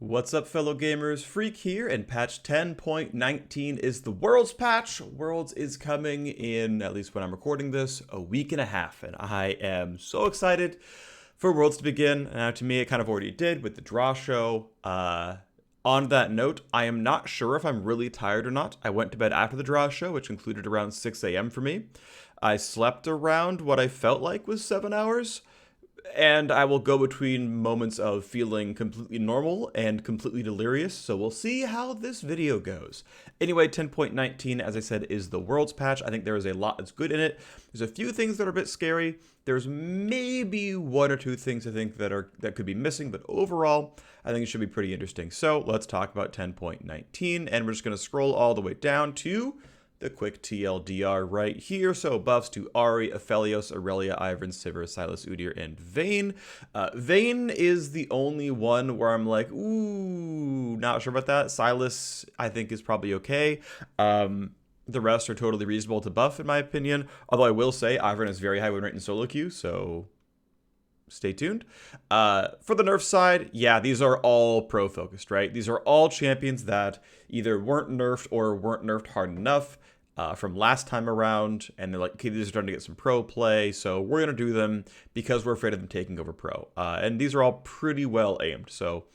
What's up, fellow gamers? Phreak here, and patch 10.19 is the Worlds patch. Worlds is coming in, at least when I'm recording this, a week and a half, and I am so excited for Worlds to begin. To me, it kind of already did with the draw show. On that note, I am not sure if I'm really tired or not. I went to bed after the draw show, which concluded around 6 a.m. for me. I slept around what I felt like was 7 hours. And I will go between moments of feeling completely normal and completely delirious, so we'll see how this video goes. Anyway, 10.19, as I said, is the Worlds patch. I think there is a lot that's good in it. There's a few things that are a bit scary. There's maybe one or two things I think that could be missing, but overall, I think it should be pretty interesting. So let's talk about 10.19, and we're just going to scroll all the way down to the quick TLDR right here. So buffs to Ahri, Efelios, Irelia, Ivern, Sivir, Silas, Udyr, and Vayne. Vayne is the only one where I'm like, ooh, not sure about that. Silas, I think, is probably okay. The rest are totally reasonable to buff, in my opinion. Although I will say, Ivern has very high win rate in solo queue, so stay tuned. For the nerf side, yeah, these are all pro-focused, right? These are all champions that either weren't nerfed or weren't nerfed hard enough from last time around, and they're like, okay, these are starting to get some pro play, so we're going to do them because we're afraid of them taking over pro. And these are all pretty well aimed, so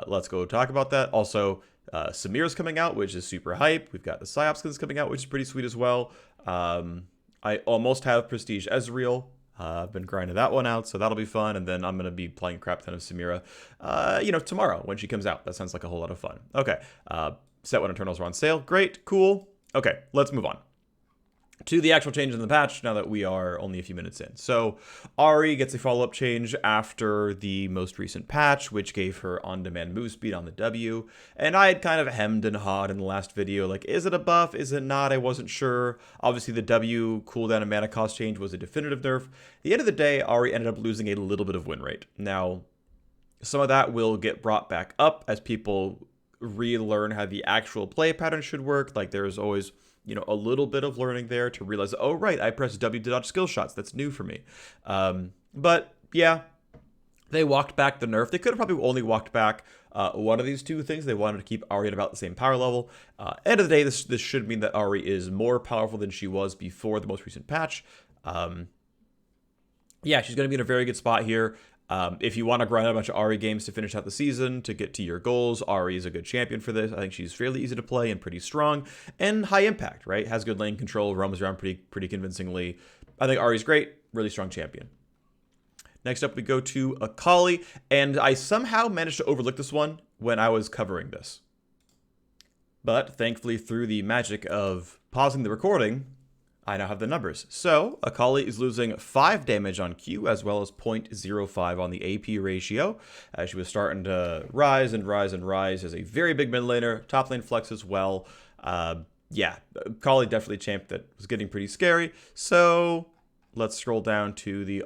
let's go talk about that. Also, Samir's coming out, which is super hype. We've got the Psyop skins coming out, which is pretty sweet as well. I almost have Prestige Ezreal. I've been grinding that one out, so that'll be fun. And then I'm going to be playing a crap ton of Samira, tomorrow when she comes out. That sounds like a whole lot of fun. Okay, set when Eternals are on sale. Great, cool. Okay, let's move on to the actual change in the patch now that we are only a few minutes in. So Ahri gets a follow-up change after the most recent patch, which gave her on-demand move speed on the W. And I had kind of hemmed and hawed in the last video, like, is it a buff? Is it not? I wasn't sure. Obviously, the W cooldown and mana cost change was a definitive nerf. At the end of the day, Ahri ended up losing a little bit of win rate. Now, some of that will get brought back up as people relearn how the actual play pattern should work. Like, there's always a little bit of learning there to realize, oh, right, I press W to dodge skill shots. That's new for me. But yeah, they walked back the nerf. They could have probably only walked back one of these two things. They wanted to keep Ahri at about the same power level. End of the day, this should mean that Ahri is more powerful than she was before the most recent patch. Yeah, she's going to be in a very good spot here. If you want to grind out a bunch of Ahri games to finish out the season, to get to your goals, Ahri is a good champion for this. I think she's fairly easy to play and pretty strong and high impact, right? Has good lane control, roams around pretty convincingly. I think Ahri's great, really strong champion. Next up, we go to Akali, and I somehow managed to overlook this one when I was covering this. But thankfully, through the magic of pausing the recording, I now have the numbers. So, Akali is losing 5 damage on Q, as well as 0.05 on the AP ratio, as she was starting to rise and rise and rise as a very big mid laner. Top lane flex as well. Yeah, Akali definitely a champ that was getting pretty scary. So, let's scroll down to the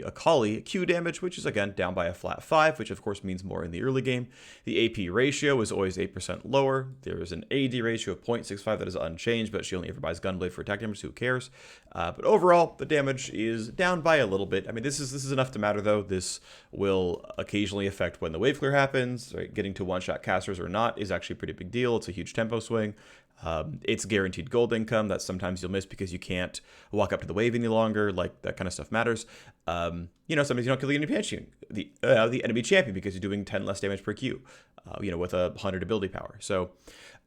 Akali Q damage, which is, again, down by a flat 5, which, of course, means more in the early game. The AP ratio is always 8% lower. There is an AD ratio of 0.65 that is unchanged, but she only ever buys Gunblade for attack damage, so who cares? But overall, the damage is down by a little bit. I mean, this is enough to matter, though. This will occasionally affect when the wave clear happens. Right? Getting to one-shot casters or not is actually a pretty big deal. It's a huge tempo swing. It's guaranteed gold income that sometimes you'll miss because you can't walk up to the wave any longer. Like, that kind of stuff matters. Sometimes you don't kill the enemy champion, the enemy champion, because you're doing 10 less damage per Q, with 100 ability power. So,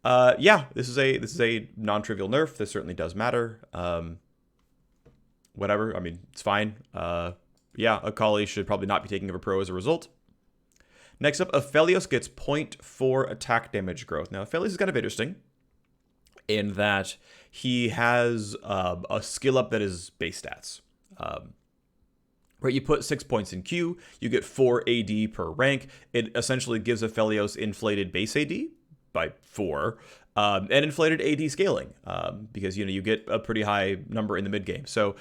yeah, this is a non-trivial nerf. This certainly does matter. Whatever. I mean, it's fine. Yeah, Akali should probably not be taking over pro as a result. Next up, Efelios gets 0.4 attack damage growth. Now, Efelios is kind of interesting in that he has a skill up that is base stats. Right, you put 6 points in Q, you get 4 AD per rank. It essentially gives Efelios inflated base AD by 4, and inflated AD scaling, because you get a pretty high number in the mid game. So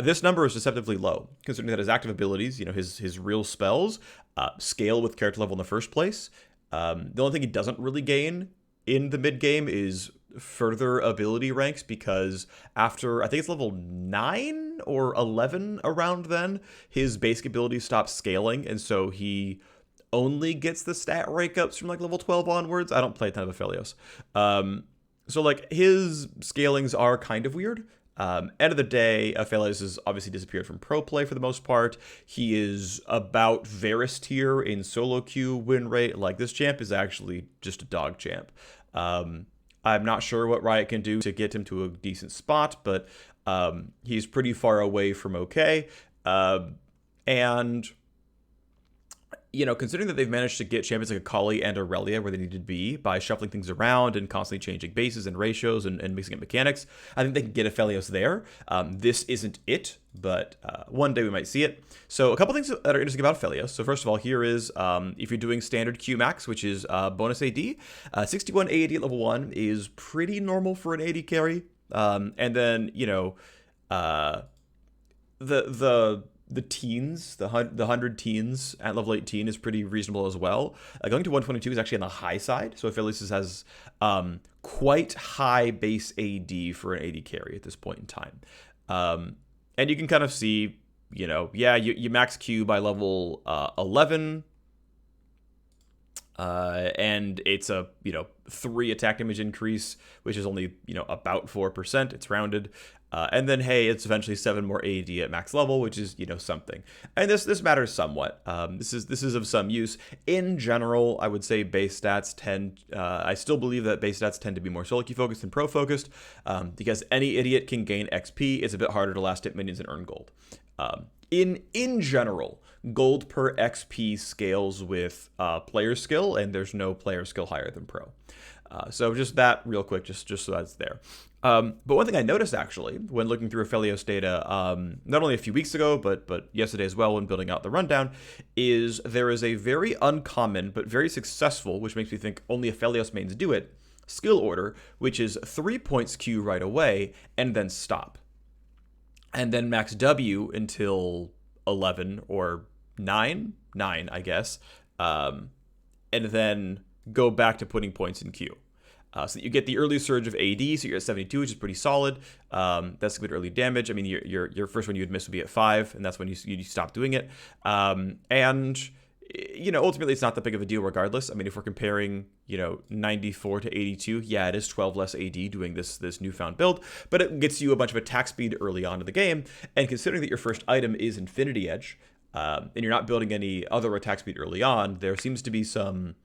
this number is deceptively low, considering that his active abilities, his real spells, scale with character level in the first place. The only thing he doesn't really gain in the mid game is further ability ranks, because after, I think it's level 9 or 11 around then, his basic abilities stop scaling, and so he only gets the stat rank ups from like level 12 onwards. I don't play a ton of Efelios. So like his scalings are kind of weird. End of the day, Efelios has obviously disappeared from pro play for the most part. He is about Varus tier in solo queue win rate. Like, this champ is actually just a dog champ. I'm not sure what Riot can do to get him to a decent spot, but he's pretty far away from okay. And considering that they've managed to get champions like Akali and Irelia where they need to be by shuffling things around and constantly changing bases and ratios and mixing up mechanics, I think they can get Efelios there. This isn't it, but one day we might see it. So a couple things that are interesting about Efelios. So first of all, here is if you're doing standard Q max, which is bonus AD, 61 AD at level 1 is pretty normal for an AD carry. And then, the teens, the 100 teens at level 18 is pretty reasonable as well. Going to 122 is actually on the high side. So Efelios has quite high base AD for an AD carry at this point in time. And you can kind of see, you max Q by level 11. And it's a 3 attack damage increase, which is only about 4%. It's rounded, and then hey, it's eventually 7 more AD at max level, which is something. And this matters somewhat. This is of some use in general. I would say base stats tend. I still believe that base stats tend to be more solo queue focused than pro focused, because any idiot can gain XP. It's a bit harder to last hit minions and earn gold. In general, gold per XP scales with player skill, and there's no player skill higher than pro. So just that real quick, just so that's there. But one thing I noticed actually when looking through Efelios data, not only a few weeks ago, but yesterday as well when building out the rundown, is there is a very uncommon but very successful, which makes me think only Efelios mains do it, skill order, which is 3 points Q right away and then stop. And then max W until 11 or 9, I guess, and then go back to putting points in Q. So that you get the early surge of AD, so you're at 72, which is pretty solid. That's good early damage. I mean, your first one you would miss would be at 5, and that's when you stop doing it. And ultimately it's not that big of a deal regardless. I mean, if we're comparing, 94 to 82, yeah, it is 12 less AD doing this newfound build, but it gets you a bunch of attack speed early on in the game. And considering that your first item is Infinity Edge, and you're not building any other attack speed early on, there seems to be some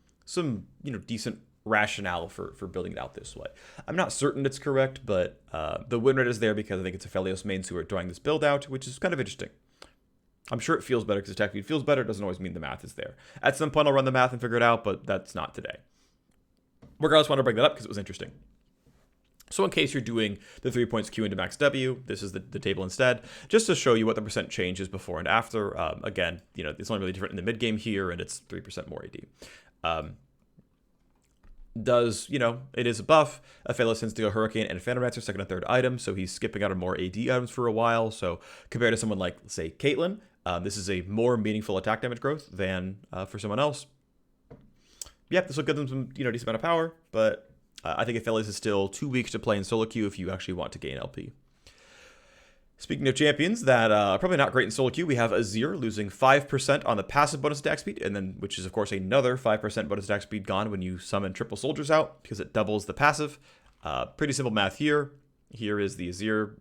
decent rationale for building it out this way. I'm not certain it's correct, but the win rate is there because I think it's Efelios mains who are doing this build out, which is kind of interesting. I'm sure it feels better because attack speed feels better. It doesn't always mean the math is there. At some point I'll run the math and figure it out, but that's not today. Regardless, I want to bring that up because it was interesting. So in case you're doing the 3 points Q into max W, this is the table instead, just to show you what the percent change is before and after. Again, it's only really different in the mid game here, and it's 3% more AD. It is a buff. Efelios tends to go Hurricane and Phantomancer second and third item, so he's skipping out on more AD items for a while. So compared to someone like, say, Caitlyn, this is a more meaningful attack damage growth than for someone else. Yep, this will give them some decent amount of power, but I think Efelios is still too weak to play in solo queue if you actually want to gain LP. Speaking of champions that are probably not great in solo queue, we have Azir losing 5% on the passive bonus attack speed, and then which is of course another 5% bonus attack speed gone when you summon triple soldiers out because it doubles the passive. Pretty simple math here. Here is the Azir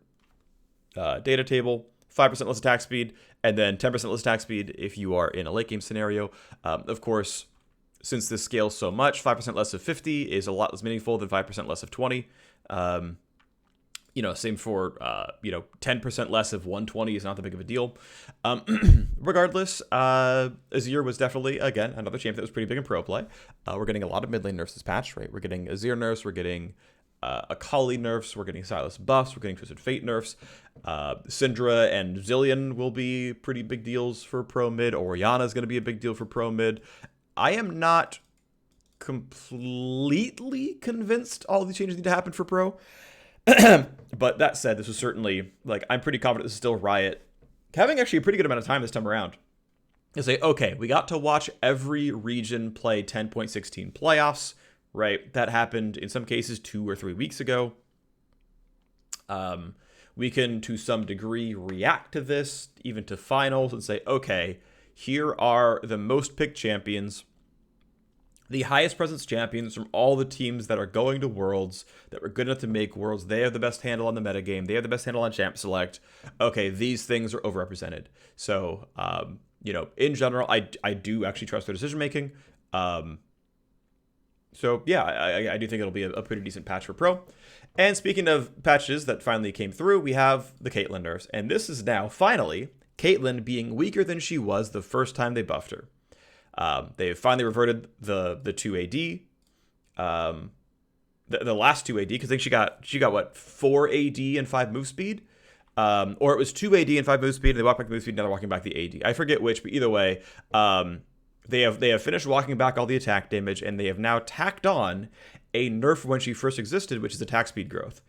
data table. 5% less attack speed, and then 10% less attack speed if you are in a late game scenario. Of course, since this scales so much, 5% less of 50 is a lot less meaningful than 5% less of 20. Same for, 10% less of 120 is not that big of a deal. Regardless, Azir was definitely, again, another champ that was pretty big in pro play. We're getting a lot of mid lane nerfs this patch, right? We're getting Azir nerfs, we're getting Akali nerfs, we're getting Silas buffs, we're getting Twisted Fate nerfs. Syndra and Zillion will be pretty big deals for pro mid. Orianna is going to be a big deal for pro mid. I am not completely convinced all of these changes need to happen for pro. But that said, this was certainly, I'm pretty confident this is still Riot having actually a pretty good amount of time this time around to say, okay, we got to watch every region play 10.16 playoffs, right? That happened in some cases 2 or 3 weeks ago. We can, to some degree, react to this, even to finals, and say, okay, here are the most picked champions, the highest presence champions from all the teams that are going to Worlds, that were good enough to make Worlds. They have the best handle on the metagame. They have the best handle on Champ Select. Okay, these things are overrepresented. So, in general, I do actually trust their decision-making. So, yeah, I do think it'll be a pretty decent patch for Pro. And speaking of patches that finally came through, we have the Caitlyn nerfs. And this is now, finally, Caitlyn being weaker than she was the first time they buffed her. They finally reverted the 2 AD, the last 2 AD, because I think she got what, 4 AD and 5 move speed, or it was 2 AD and 5 move speed, and they walked back the move speed, and now they're walking back the AD. I forget which, but either way, they have finished walking back all the attack damage, and they have now tacked on a nerf when she first existed, which is attack speed growth.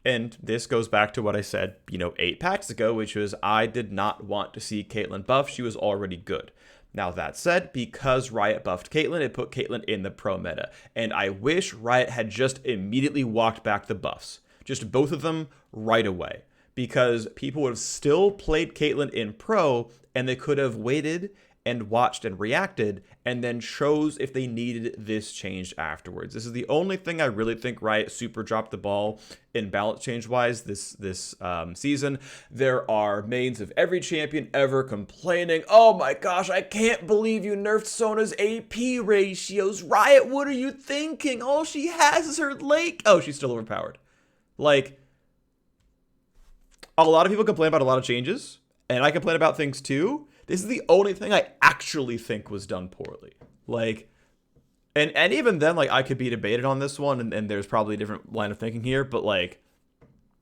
And this goes back to what I said, 8 patches ago, which was I did not want to see Caitlyn buff. She was already good. Now, that said, because Riot buffed Caitlyn, it put Caitlyn in the pro meta. And I wish Riot had just immediately walked back the buffs. Just both of them right away. Because people would have still played Caitlyn in pro, and they could have waited and watched and reacted, and then chose if they needed this change afterwards. This is the only thing I really think Riot super dropped the ball in balance change-wise this season. There are mains of every champion ever complaining, oh my gosh, I can't believe you nerfed Sona's AP ratios. Riot, what are you thinking? All she has is her lake. Oh, she's still overpowered. Like, a lot of people complain about a lot of changes, and I complain about things too. This is the only thing I actually think was done poorly. Like, and even then, like, I could be debated on this one, and there's probably a different line of thinking here, but, like,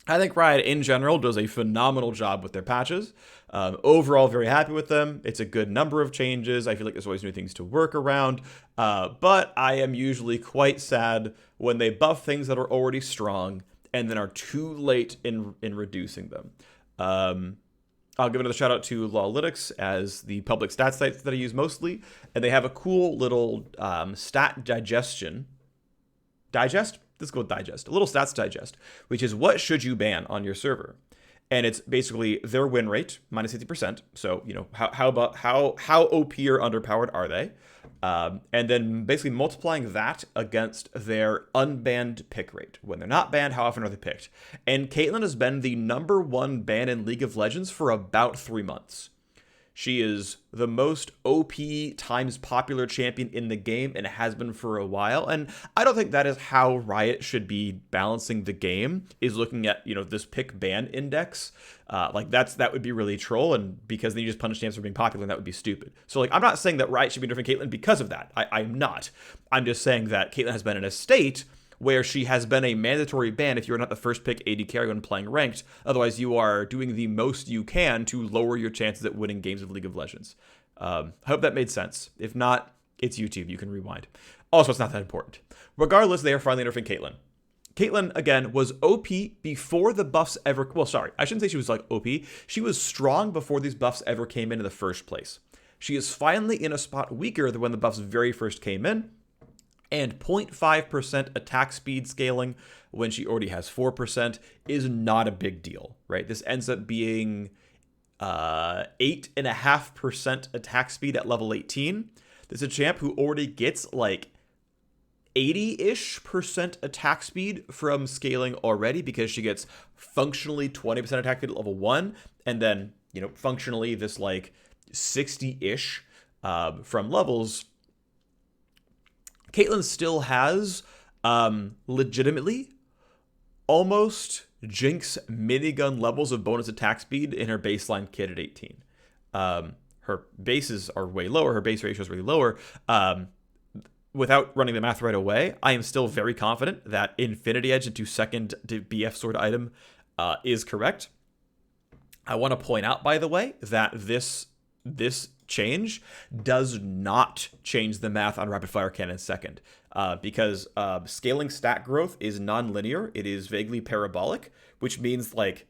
I think Riot in general does a phenomenal job with their patches. Overall, very happy with them. It's a good number of changes. I feel like there's always new things to work around, but I am usually quite sad when they buff things that are already strong and then are too late in reducing them. I'll give another shout out to Lawlytics as the public stat site that I use mostly. And they have a cool little stat digestion. Digest? Let's go with digest. A little stats digest, which is what should you ban on your server? And it's basically their win rate minus 50%. So, how OP or underpowered are they? And then basically multiplying that against their unbanned pick rate. When they're not banned, how often are they picked? And Caitlyn has been the #1 ban in League of Legends for about 3 months. She is the most OP times popular champion in the game and has been for a while. And I don't think that is how Riot should be balancing the game, is looking at, this pick ban index. That would be really troll. And because then you just punish champs for being popular, and that would be stupid. So, I'm not saying that Riot should be nerfing Caitlyn because of that. I'm not. I'm just saying that Caitlyn has been in a state where she has been a mandatory ban if you're not the first pick AD carry when playing ranked. Otherwise, you are doing the most you can to lower your chances at winning games of League of Legends. I hope that made sense. If not, it's YouTube. You can rewind. Also, it's not that important. Regardless, they are finally nerfing Caitlyn. Caitlyn, again, was OP before the buffs ever... Well, sorry. I shouldn't say she was, OP. She was strong before these buffs ever came in the first place. She is finally in a spot weaker than when the buffs very first came in. And 0.5% attack speed scaling when she already has 4% is not a big deal, right? This ends up being 8.5% attack speed at level 18. This is a champ who already gets 80-ish% attack speed from scaling already, because she gets functionally 20% attack speed at level 1, and then, functionally this 60-ish from levels. Caitlyn still has, legitimately, almost Jinx minigun levels of bonus attack speed in her baseline kit at 18. Her bases are way lower. Her base ratio is really lower. Without running the math right away, I am still very confident that Infinity Edge into second BF sword item is correct. I want to point out, by the way, that this change does not change the math on rapid fire cannon second, because scaling stat growth is non-linear. It is vaguely parabolic, which means the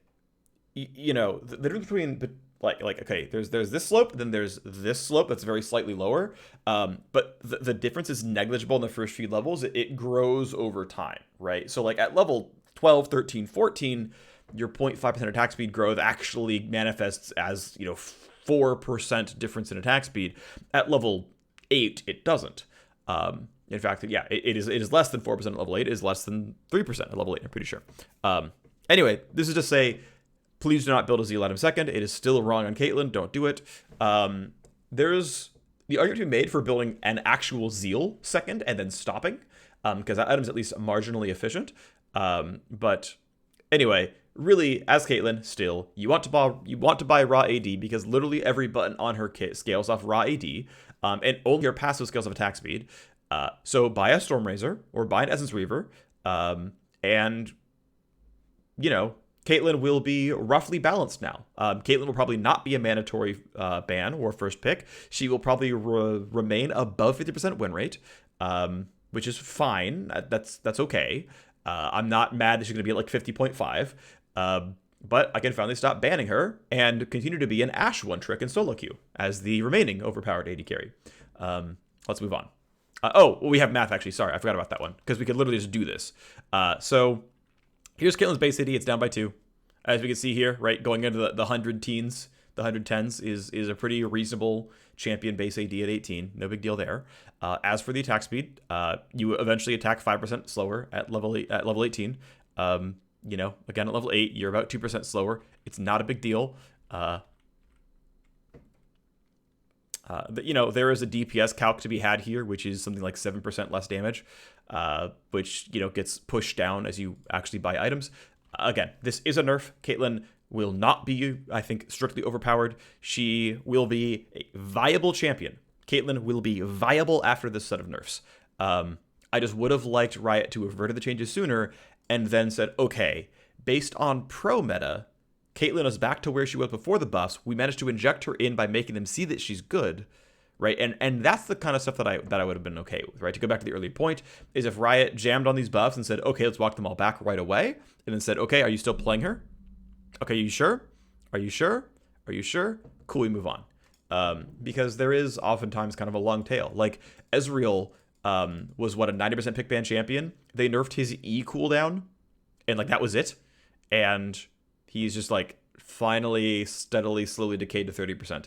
difference between okay, there's this slope, then there's this slope that's very slightly lower, but the difference is negligible in the first few levels. It grows over time, right? So at level 12, 13, 14, your 0.5% attack speed growth actually manifests as 4% difference in attack speed. At level 8, it doesn't. In fact, yeah, it is less than 4% at level 8. It is less than 3% at level 8, I'm pretty sure. Anyway, this is to say, please do not build a Zeal item second. It is still wrong on Caitlyn. Don't do it. There's the argument to be made for building an actual Zeal second and then stopping, because that item's at least marginally efficient. But anyway, really, as Caitlyn, still, you want to buy raw AD because literally every button on her kit scales off raw AD, and only her passive scales off attack speed. So buy a Stormrazor or buy an Essence Reaver, and you know, Caitlyn will be roughly balanced now. Caitlyn will probably not be a mandatory ban or first pick. She will probably remain above 50% win rate, which is fine. That's okay. I'm not mad that she's going to be at like 50.5. But I can finally stop banning her and continue to be an Ashe one-trick in solo queue as the remaining overpowered AD carry. Let's move on. We have math, actually. Sorry, I forgot about that one, because we could literally just do this. So here's Caitlyn's base AD. It's down by 2. As we can see here, right, going into the 100 teens, the 110s is a pretty reasonable champion base AD at 18. No big deal there. As for the attack speed, you eventually attack 5% slower at level 18. You know, again, at level 8, you're about 2% slower. It's not a big deal. You know, there is a DPS calc to be had here, which is something like 7% less damage, which, you know, gets pushed down as you actually buy items. Again, this is a nerf. Caitlyn will not be, I think, strictly overpowered. She will be a viable champion. Caitlyn will be viable after this set of nerfs. I just would have liked Riot to have averted the changes sooner and then said, okay, based on pro meta, Caitlyn is back to where she was before the buffs. We managed to inject her in by making them see that she's good, right? And that's the kind of stuff that I would have been okay with, right? To go back to the earlier point, is if Riot jammed on these buffs and said, okay, let's walk them all back right away, and then said, okay, are you still playing her? Okay, you sure? Are you sure? Are you sure? Cool, we move on. Because there is oftentimes kind of a long tail. Like, Ezreal was, what, a 90% pick ban champion? They nerfed his E cooldown, and, like, that was it. And he's just, like, finally, steadily, slowly decayed to 30%.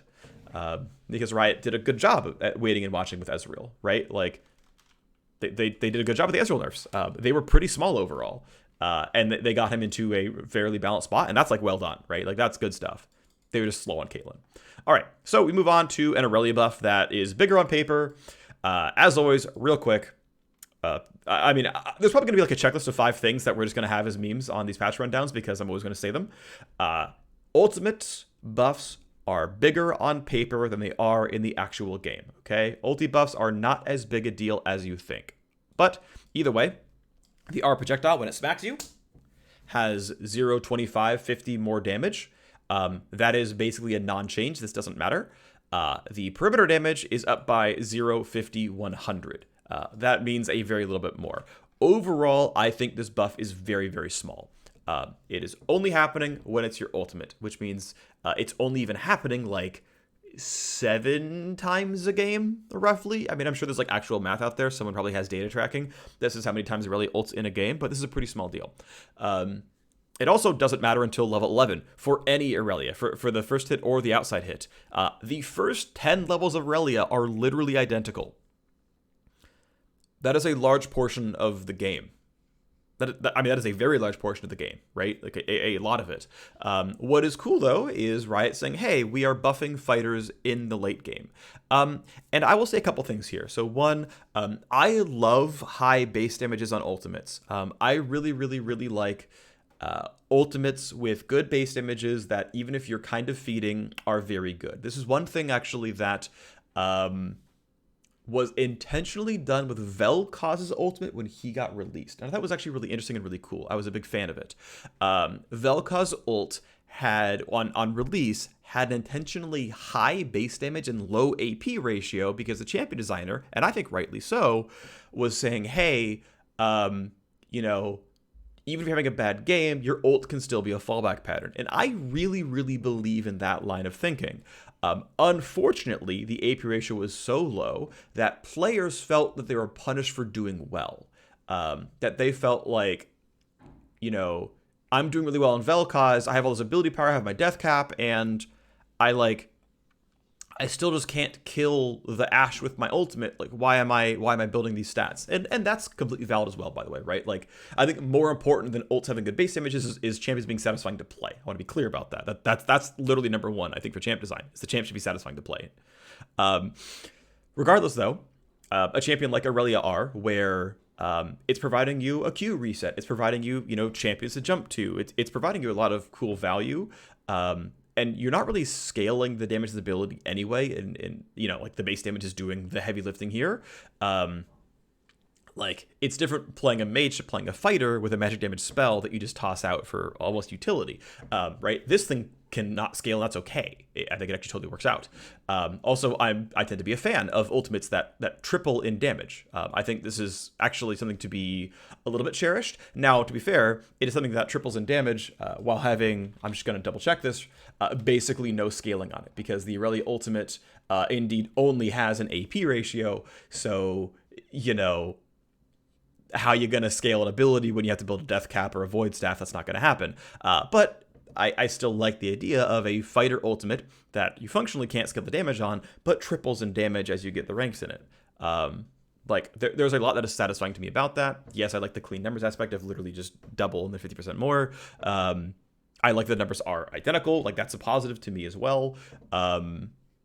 Because Riot did a good job at waiting and watching with Ezreal, right? Like, they did a good job with the Ezreal nerfs. They were pretty small overall. And they got him into a fairly balanced spot, and that's, like, well done, right? Like, that's good stuff. They were just slow on Caitlyn. All right, so we move on to an Irelia buff that is bigger on paper. As always, real quick, I mean, there's probably going to be like a checklist of 5 things that we're just going to have as memes on these patch rundowns because I'm always going to say them. Ultimate buffs are bigger on paper than they are in the actual game, okay? Ulti buffs are not as big a deal as you think. But either way, the R projectile, when it smacks you, has 0, 25, 50 more damage. That is basically a non-change. This doesn't matter. The perimeter damage is up by 0, 50, 100. That means a very little bit more. Overall, I think this buff is very, very small. It is only happening when it's your ultimate, which means it's only even happening like 7 times a game, roughly. I mean, I'm sure there's like actual math out there. Someone probably has data tracking. This is how many times it really ults in a game, but this is a pretty small deal. It also doesn't matter until level 11 for any Irelia, for the first hit or the outside hit. The first 10 levels of Irelia are literally identical. That is a large portion of the game. That is a very large portion of the game, right? Like a lot of it. What is cool, though, is Riot saying, hey, we are buffing fighters in the late game. And I will say a couple things here. So one, I love high base damages on ultimates. I really, really, really like ultimates with good base damages that even if you're kind of feeding are very good. This is one thing actually that was intentionally done with Vel'Koz's ultimate when he got released. And I thought it was actually really interesting and really cool. I was a big fan of it. Vel'Koz's ult had, on release, had an intentionally high base damage and low AP ratio because the champion designer, and I think rightly so, was saying, hey, you know, even if you're having a bad game, your ult can still be a fallback pattern. And I really, really believe in that line of thinking. Unfortunately, the AP ratio was so low that players felt that they were punished for doing well. That they felt like, you know, I'm doing really well in Vel'Koz, I have all this ability power, I have my death cap, and I, like, I still just can't kill the Ashe with my ultimate. Like, why am I building these stats? And that's completely valid as well, by the way, right? Like, I think more important than ults having good base damage is champions being satisfying to play. I want to be clear about that. That's literally number one, I think, for champ design. Is the champ should be satisfying to play. Regardless, though, a champion like Irelia R, where it's providing you a Q reset, it's providing you, champions to jump to, it's providing you a lot of cool value. And you're not really scaling the damage ability anyway, and like the base damage is doing the heavy lifting here. Like, it's different playing a mage to playing a fighter with a magic damage spell that you just toss out for almost utility, right? This thing cannot scale, and that's okay. I think it actually totally works out. Also, I tend to be a fan of ultimates that triple in damage. I think this is actually something to be a little bit cherished. Now, to be fair, it is something that triples in damage while having, I'm just going to double check this, basically no scaling on it, because the Irelia ultimate indeed only has an AP ratio, so, how you going to scale an ability when you have to build a death cap or a void staff? That's not going to happen. But I still like the idea of a fighter ultimate that you functionally can't scale the damage on, but triples in damage as you get the ranks in it. Like, there's a lot that is satisfying to me about that. Yes, I like the clean numbers aspect of literally just double and then 50% more. I like the numbers are identical. Like, that's a positive to me as well.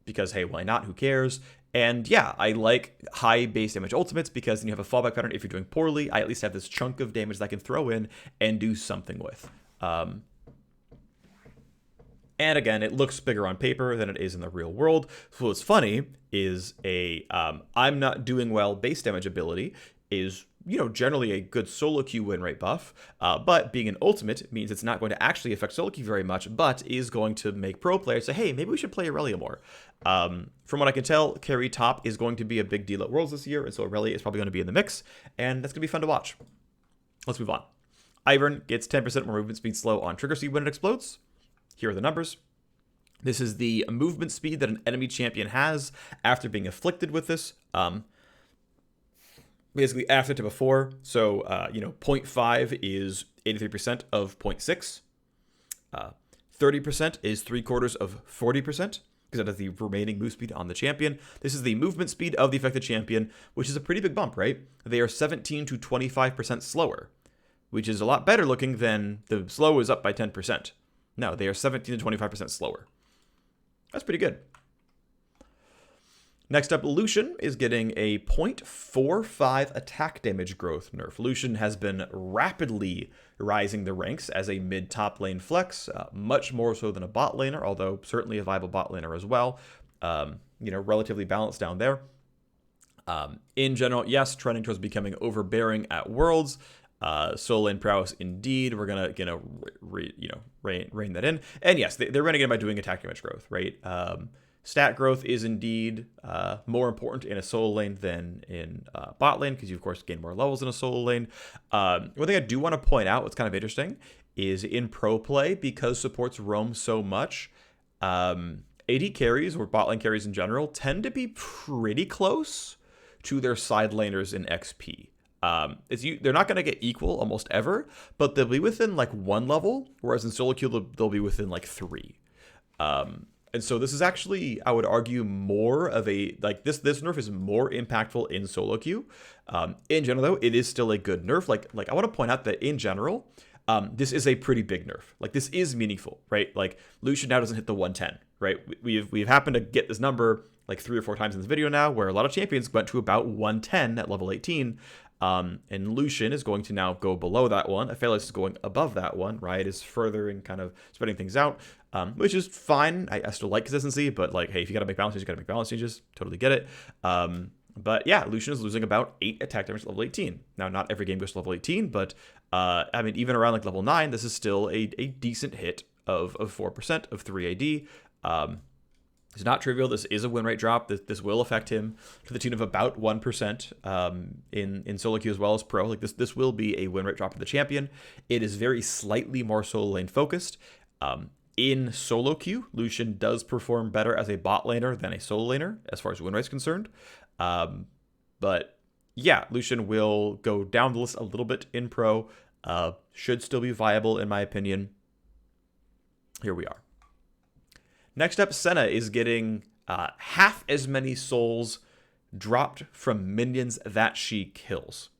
Because, hey, why not? Who cares? And yeah, I like high base damage ultimates because then you have a fallback pattern. If you're doing poorly, I at least have this chunk of damage that I can throw in and do something with. And again, it looks bigger on paper than it is in the real world. So what's funny is I'm not doing well base damage ability is, generally a good solo queue win rate buff, but being an ultimate means it's not going to actually affect solo queue very much, but is going to make pro players say, hey, maybe we should play Irelia more. From what I can tell, carry top is going to be a big deal at Worlds this year, and so Irelia is probably going to be in the mix, and that's going to be fun to watch. Let's move on. Ivern gets 10% more movement speed slow on trigger speed when it explodes. Here are the numbers. This is the movement speed that an enemy champion has after being afflicted with this. Basically after to before. So, 0.5 is 83% of 0.6. 30% is 3/4 of 40%, because that is the remaining move speed on the champion. This is the movement speed of the affected champion, which is a pretty big bump, right? They are 17 to 25% slower, which is a lot better looking than the slow is up by 10%. No, they are 17 to 25% slower. That's pretty good. Next up, Lucian is getting a 0.45 attack damage growth nerf. Lucian has been rapidly rising the ranks as a mid-top lane flex, much more so than a bot laner, although certainly a viable bot laner as well. Relatively balanced down there. In general, yes, trending towards becoming overbearing at Worlds. Solo lane prowess indeed. We're gonna rein that in. And yes, they're running it by doing attack damage growth, right? Stat growth is indeed more important in a solo lane than in bot lane, because you, of course, gain more levels in a solo lane. One thing I do want to point out, what's kind of interesting, is in pro play, because supports roam so much, AD carries, or bot lane carries in general, tend to be pretty close to their side laners in XP. They're not going to get equal almost ever, but they'll be within like 1 level, whereas in solo queue, they'll be within like 3. And so this is actually, I would argue, more of a, like, this nerf is more impactful in solo queue. In general, though, it is still a good nerf. Like I want to point out that in general, this is a pretty big nerf. Like, this is meaningful, right? Like, Lucian now doesn't hit the 110, right? We've happened to get this number like 3 or 4 times in this video now, where a lot of champions went to about 110 at level 18. And Lucian is going to now go below that one. Efelios is going above that one. Riot is further and kind of spreading things out, which is fine. I still like consistency, but like, hey, if you got to make balance changes, you got to make balance changes. Totally get it. But yeah, Lucian is losing about 8 attack damage at level 18. Now, not every game goes to level 18, but even around like level 9, this is still a decent hit of 4% of 3 AD. It's not trivial. This is a win rate drop. This will affect him to the tune of about 1% in solo queue as well as pro. Like, this will be a win rate drop for the champion. It is very slightly more solo lane focused. In solo queue, Lucian does perform better as a bot laner than a solo laner as far as win rate's concerned. But yeah, Lucian will go down the list a little bit in pro. Should still be viable in my opinion. Here we are. Next up, Senna is getting half as many souls dropped from minions that she kills.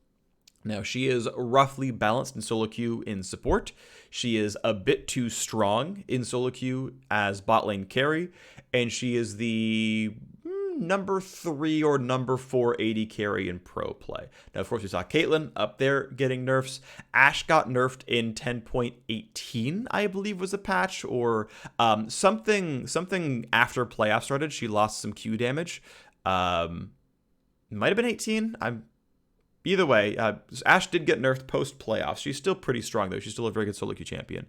Now, she is roughly balanced in solo queue in support. She is a bit too strong in solo queue as bot lane carry, and she is the number 3 or number 4 AD carry in pro play. Now, of course, we saw Caitlyn up there getting nerfs. Ashe got nerfed in 10.18, I believe was a patch, or something after playoff started. She lost some Q damage. Might have been 18. Either way, Ashe did get nerfed post-playoffs. She's still pretty strong, though. She's still a very good solo queue champion.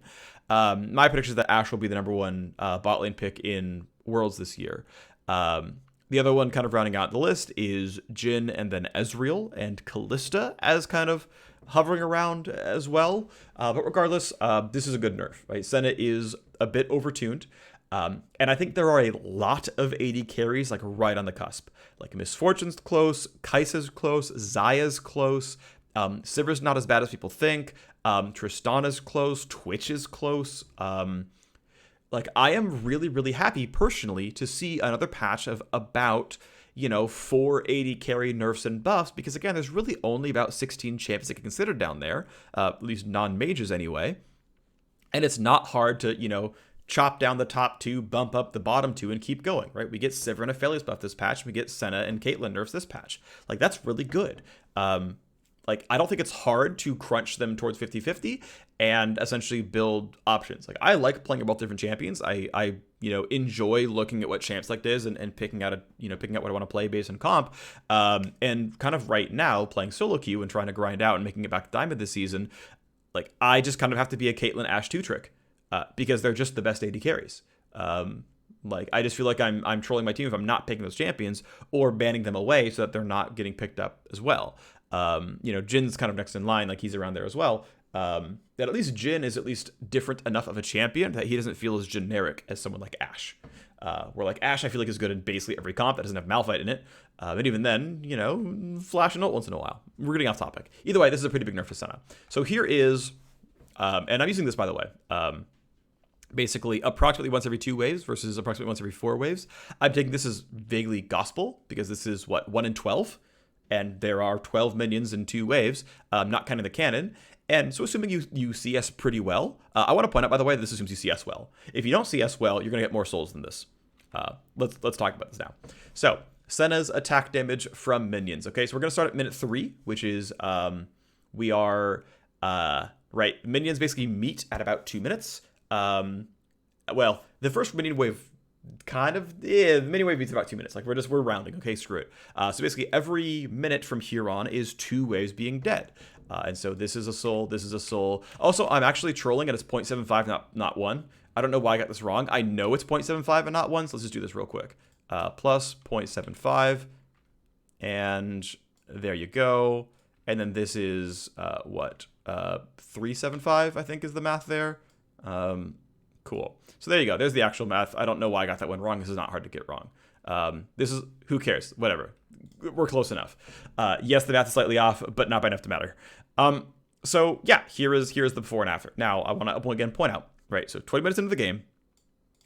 My prediction is that Ashe will be the number 1 bot lane pick in Worlds this year. The other one kind of rounding out the list is Jhin and then Ezreal and Kalista as kind of hovering around as well. But regardless, this is a good nerf, right? Senna is a bit overtuned. And I think there are a lot of AD carries like right on the cusp. Like Misfortune's close, Kai'Sa's close, Xayah's close, Sivir's not as bad as people think, Tristana's close, Twitch is close. Like I am really, really happy personally to see another patch of about 4 AD carry nerfs and buffs, because again, there's really only about 16 champions that can consider down there, at least non-mages anyway. And it's not hard to, chop down the top 2, bump up the bottom 2, and keep going, right? We get Sivir and Efelios buff this patch. We get Senna and Caitlyn nerfs this patch. Like, that's really good. Like, I don't think it's hard to crunch them towards 50-50 and essentially build options. Like, I like playing both different champions. I enjoy looking at what champ select is and picking out what I want to play based on comp. And kind of right now, playing solo queue and trying to grind out and making it back to Diamond this season, like, I just kind of have to be a Caitlyn Ashe 2 trick. Because they're just the best AD carries. Like, I just feel like I'm trolling my team if I'm not picking those champions or banning them away so that they're not getting picked up as well. Jin's kind of next in line, like he's around there as well. That at least Jhin is at least different enough of a champion that he doesn't feel as generic as someone like Ashe. Where like Ashe, I feel like is good in basically every comp that doesn't have Malphite in it. And even then, flash an ult once in a while. We're getting off topic. Either way, this is a pretty big nerf for Senna. So here is, and I'm using this by the way, basically approximately once every 2 waves versus approximately once every 4 waves. I'm taking this as vaguely gospel because this is 1 in 12, and there are 12 minions in 2 waves, not counting the cannon. And so assuming you CS pretty well, I want to point out, by the way, this assumes you CS well. If you don't CS well, you're going to get more souls than this. Let's talk about this now. So Senna's attack damage from minions. Okay, so we're going to start at minute 3, which is right, minions basically meet at about 2 minutes. Well, the first minion wave the minion wave meets about 2 minutes. Like we're rounding. Okay, screw it. So basically every minute from here on is 2 waves being dead. And so this is a soul, this is a soul. Also, I'm actually trolling and it's 0.75, not 1. I don't know why I got this wrong. I know it's 0.75 and not 1, so let's just do this real quick. Plus 0.75, and there you go. And then this is, 375, I think is the math there. Cool. So there you go. There's the actual math. I don't know why I got that one wrong. This is not hard to get wrong. This is, who cares? Whatever. We're close enough. Yes, the math is slightly off, but not by enough to matter. So yeah, here's the before and after. Now I want to again point out, right? So 20 minutes into the game,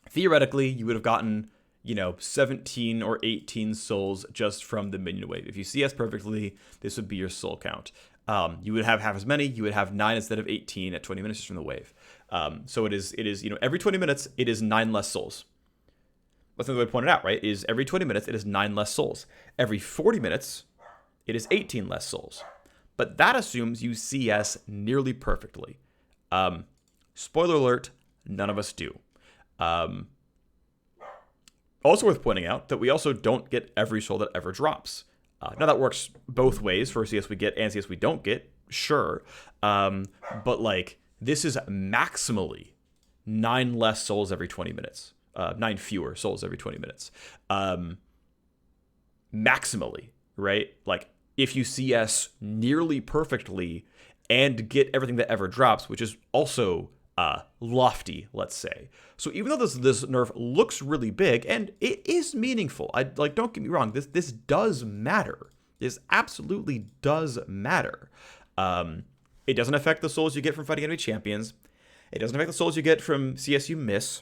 theoretically you would have gotten, 17 or 18 souls just from the minion wave. If you CS perfectly, this would be your soul count. You would have half as many. You would have 9 instead of 18 at 20 minutes just from the wave. So it is, every 20 minutes, it is 9 less souls. That's the way to point it out, right? Is every 20 minutes, it is 9 less souls. Every 40 minutes, it is 18 less souls. But that assumes you CS nearly perfectly. Spoiler alert, none of us do. Also worth pointing out that we also don't get every soul that ever drops. Now that works both ways for CS we get and CS we don't get, sure. But like, this is maximally 9 less souls every 20 minutes. 9 fewer souls every 20 minutes. Maximally, right? Like, if you CS nearly perfectly and get everything that ever drops, which is also lofty, let's say. So even though this nerf looks really big, and it is meaningful, don't get me wrong, this does matter. This absolutely does matter. It doesn't affect the souls you get from fighting enemy champions. It doesn't affect the souls you get from CS you miss.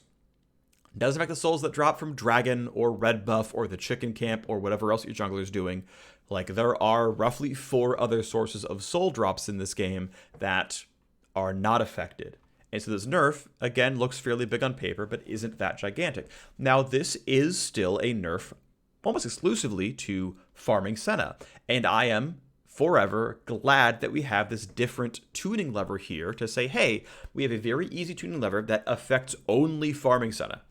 Doesn't affect the souls that drop from Dragon or Red Buff or the Chicken Camp or whatever else your jungler's doing. Like, there are roughly 4 other sources of soul drops in this game that are not affected. And so this nerf, again, looks fairly big on paper, but isn't that gigantic. Now, this is still a nerf almost exclusively to farming Senna. And I am forever glad that we have this different tuning lever here to say, hey, we have a very easy tuning lever that affects only farming Senna.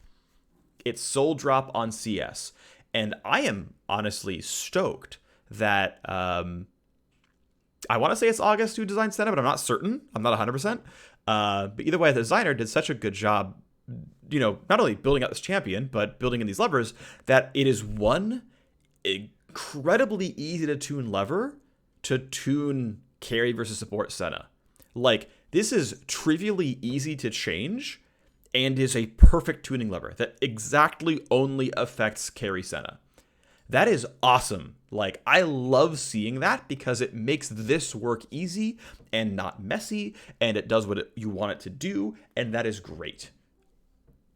It's soul drop on CS. And I am honestly stoked that I want to say it's August who designed Senna, but I'm not certain. I'm not 100%. But either way, the designer did such a good job, not only building out this champion, but building in these levers, that it is one incredibly easy to tune lever to tune carry versus support Senna. Like, this is trivially easy to change and is a perfect tuning lever that exactly only affects carry Senna. That is awesome. Like, I love seeing that because it makes this work easy and not messy, and it does what you want it to do, and that is great.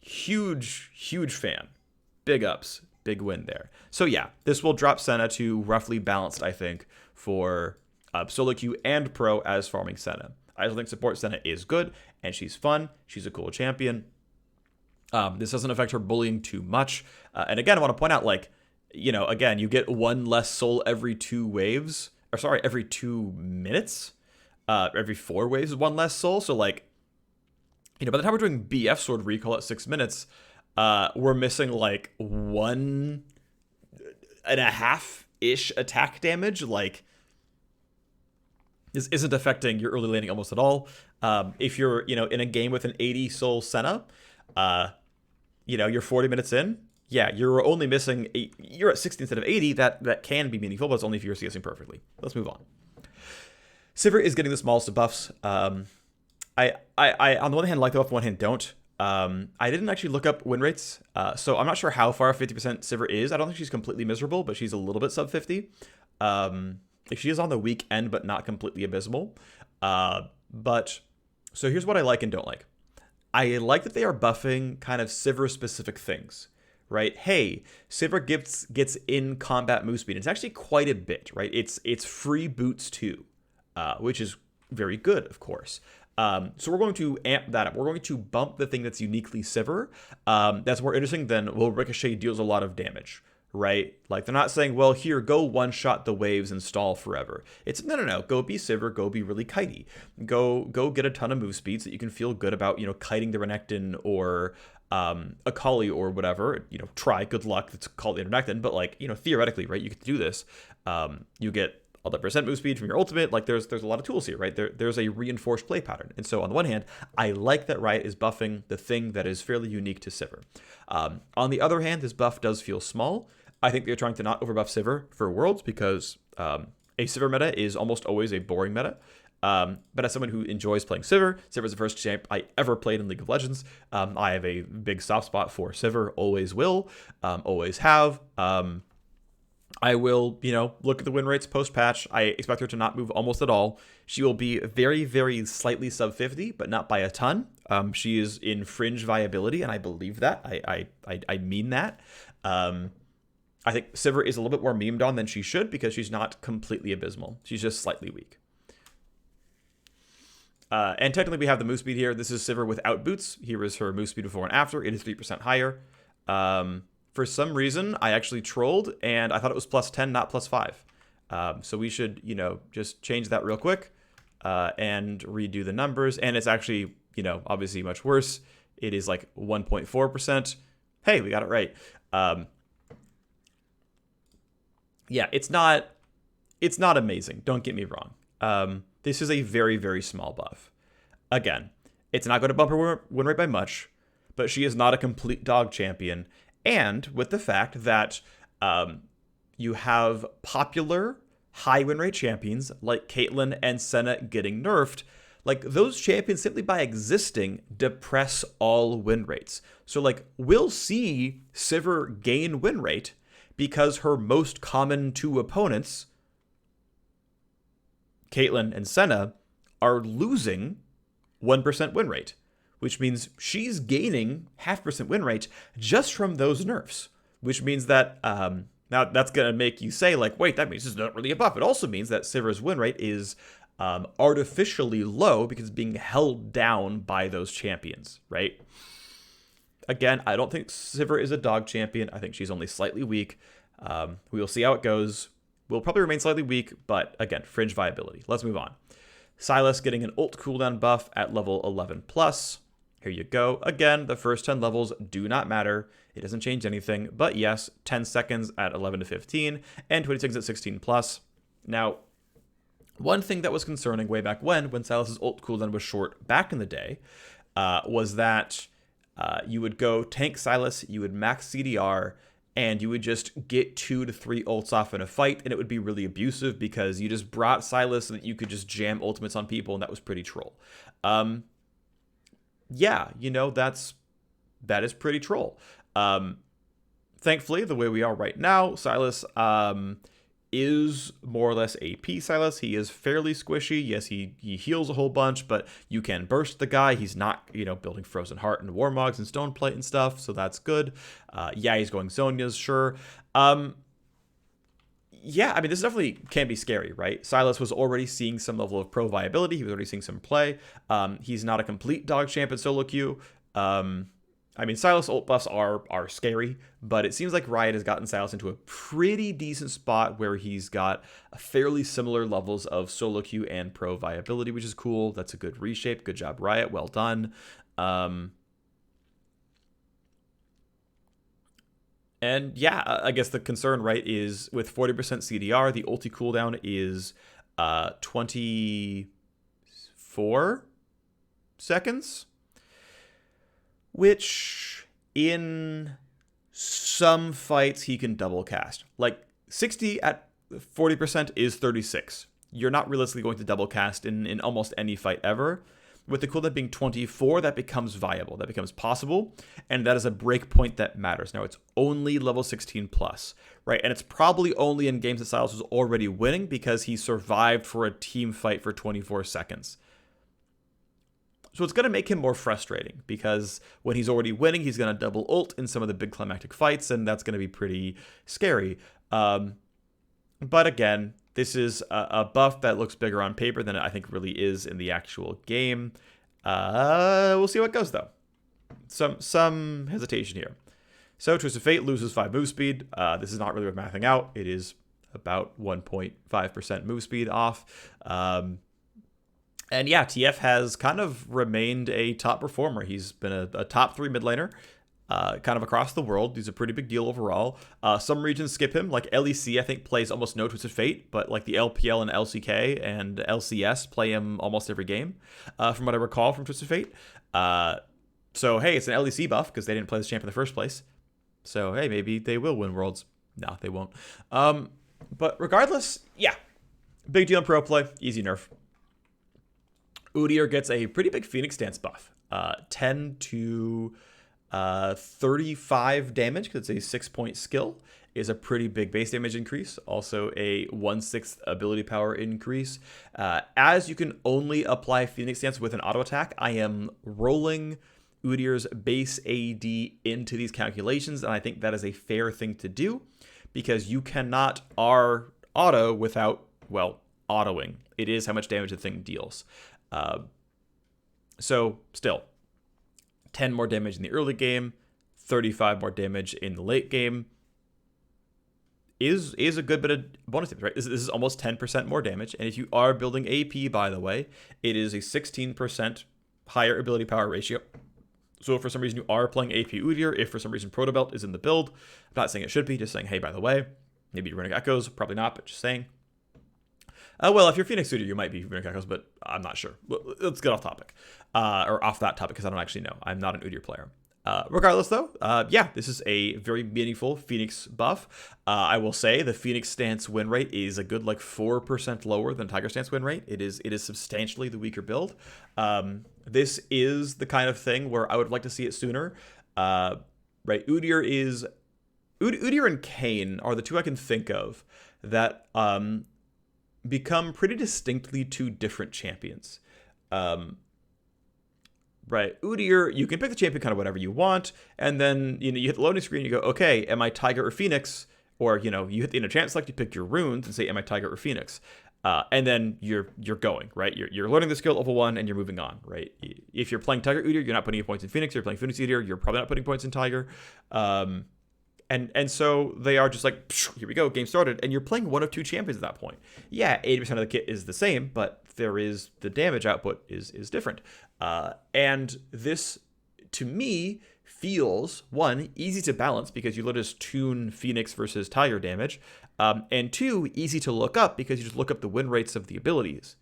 Huge, huge fan. Big ups. Big win there. So yeah, this will drop Senna to roughly balanced, I think, for solo queue and pro as farming Senna. I still think support Senna is good, and she's fun. She's a cool champion. This doesn't affect her bullying too much. And again, I want to point out, like, again, you get 1 less soul every 2 waves. Or sorry, every 2 minutes. Every 4 waves is 1 less soul. So, like, by the time we're doing BF Sword recall at 6 minutes, we're missing, like, 1.5-ish attack damage. Like, this isn't affecting your early laning almost at all. If you're, in a game with an 80 soul Senna, you're 40 minutes in. Yeah, you're only missing, you're at 60 instead of 80. That can be meaningful, but it's only if you're CSing perfectly. Let's move on. Sivir is getting the smallest of buffs. I on the one hand like the buff, on the one hand don't. I didn't actually look up win rates, so I'm not sure how far 50% Sivir is. I don't think she's completely miserable, but she's a little bit sub 50. If she is on the weak end, but not completely abysmal. But so here's what I like and don't like. I like that they are buffing kind of Sivir-specific things, right? Hey, Sivir gets in combat move speed. It's actually quite a bit, right? It's free boots too, which is very good, of course. So we're going to amp that up. We're going to bump the thing that's uniquely Sivir. That's more interesting than, well, Ricochet deals a lot of damage, right? Like, they're not saying, well, here, go one-shot the waves and stall forever. It's, no, go be Sivir, go be really kitey. Go get a ton of move speeds that you can feel good about, kiting the Renekton or Akali or whatever. Try, good luck, it's called the Renekton, but, like, theoretically, right, you could do this. You get all the percent move speed from your ultimate. Like, there's a lot of tools here, right? There's a reinforced play pattern. And so on the one hand, I like that Riot is buffing the thing that is fairly unique to Sivir. On the other hand, this buff does feel small. I think they're trying to not overbuff Sivir for Worlds because a Sivir meta is almost always a boring meta. But as someone who enjoys playing Sivir is the first champ I ever played in League of Legends. I have a big soft spot for Sivir, always will, always have. I will, look at the win rates post-patch. I expect her to not move almost at all. She will be very, very slightly sub 50, but not by a ton. She is in fringe viability, and I believe that. I mean that. I think Sivir is a little bit more memed on than she should because she's not completely abysmal. She's just slightly weak. And technically we have the move speed here. This is Sivir without boots. Here is her move speed before and after. It is 3% higher. For some reason, I actually trolled, and I thought it was plus 10, not plus 5. So we should, just change that real quick and redo the numbers. And it's actually, obviously much worse. It is like 1.4%. Hey, we got it right. Yeah, it's not amazing. Don't get me wrong. This is a very, very small buff. Again, it's not going to bump her win rate by much, but she is not a complete dog champion. And with the fact that you have popular high win rate champions like Caitlyn and Senna getting nerfed, like, those champions simply by existing depress all win rates. So, like, we'll see Sivir gain win rate because her most common 2 opponents, Caitlyn and Senna, are losing 1% win rate, which means she's gaining 0.5% win rate just from those nerfs, which means that now that's going to make you say, like, wait, that means it's not really a buff. It also means that Sivir's win rate is artificially low because it's being held down by those champions, right? Again, I don't think Sivir is a dog champion. I think she's only slightly weak. We will see how it goes. Will probably remain slightly weak, but again, fringe viability. Let's move on. Silas getting an ult cooldown buff at level 11 plus. Here you go. Again, the first 10 levels do not matter. It doesn't change anything, but yes, 10 seconds at 11 to 15 and 20 seconds at 16 plus. Now, one thing that was concerning way back when Silas's ult cooldown was short back in the day, was that you would go tank Silas, you would max CDR, and you would just get 2 to 3 ults off in a fight, and it would be really abusive because you just brought Silas so that you could just jam ultimates on people, and that was pretty troll. Yeah, you know, that is pretty troll. Thankfully, the way we are right now, Silas is more or less AP Silas. He is fairly squishy. Yes, he heals a whole bunch, but you can burst the guy. He's not, you know, building Frozen Heart and Warmogs and Stone Plate and stuff, so that's good. Yeah, he's going Zonias, sure. Yeah, I mean, this definitely can be scary, right? Silas was already seeing some level of pro viability. He was already seeing some play. He's not a complete dog champ in solo queue. I mean, Silas ult buffs are scary, but it seems like Riot has gotten Silas into a pretty decent spot where he's got fairly similar levels of solo queue and pro viability, which is cool. That's a good reshape. Good job, Riot. Well done. And yeah, I guess the concern, right, is with 40% CDR, the ulti cooldown is 24 seconds. Which, in some fights, he can double cast. Like, 60 at 40% is 36. You're not realistically going to double cast in almost any fight ever. With the cooldown being 24, that becomes viable. That becomes possible, and that is a breakpoint that matters. Now, it's only level 16 plus, right? And it's probably only in games that Silas was already winning because he survived for a team fight for 24 seconds. So it's going to make him more frustrating because when he's already winning, he's going to double ult in some of the big climactic fights, and that's going to be pretty scary. But again, this is a buff that looks bigger on paper than it I think really is in the actual game. We'll see how it goes, though. Some hesitation here. So Twist of Fate loses 5 move speed. This is not really worth mathing out. It is about 1.5% move speed off. And yeah, TF has kind of remained a top performer. He's been a top 3 mid laner, kind of across the world. He's a pretty big deal overall. Some regions skip him, like LEC, I think, plays almost no Twisted Fate, but like the LPL and LCK and LCS play him almost every game, from what I recall from Twisted Fate. So, hey, it's an LEC buff because they didn't play this champ in the first place. So, hey, maybe they will win Worlds. No, they won't. But regardless, yeah, big deal in pro play, easy nerf. Udyr gets a pretty big Phoenix Dance buff, 10 to 35 damage, because it's a 6-point skill, is a pretty big base damage increase, also a 1/6 ability power increase. As you can only apply Phoenix Dance with an auto attack, I am rolling Udyr's base AD into these calculations, and I think that is a fair thing to do, because you cannot R auto without, well, autoing. It is how much damage the thing deals. So still 10 more damage in the early game, 35 more damage in the late game is a good bit of bonus damage, right? This is almost 10% more damage. And if you are building AP, by the way, it is a 16% higher ability power ratio. So if for some reason you are playing AP Udyr, if for some reason Protobelt is in the build, I'm not saying it should be, just saying, hey, by the way, maybe you're running Echoes, probably not, but just saying. Well, if you're Phoenix Udyr, you might be running Echoes, but I'm not sure. Let's get off topic, or off that topic, because I don't actually know. I'm not an Udyr player. Regardless, though, yeah, this is a very meaningful Phoenix buff. I will say the Phoenix stance win rate is a good, like, 4% lower than Tiger stance win rate. It is substantially the weaker build. This is the kind of thing where I would like to see it sooner. Right, Udyr and Kayn are the two I can think of that become pretty distinctly two different champions. right? Udyr, you can pick the champion kind of whatever you want, and then you hit the loading screen, you go, okay, am I Tiger or Phoenix? Or you hit the inner chance select, you pick your runes and say, am I Tiger or Phoenix? And then you're going, right? You're learning the skill at level 1 and you're moving on, right? If you're playing Tiger Udyr, you're not putting any points in Phoenix. If you're playing Phoenix Udyr, you're probably not putting points in Tiger. And so they are just like, here we go, game started, and you're playing one of two champions at that point. Yeah, 80% of the kit is the same, but the damage output is different. And this, to me, feels, one, easy to balance because you let us tune Phoenix versus Tiger damage, and two, easy to look up because you just look up the win rates of the abilities.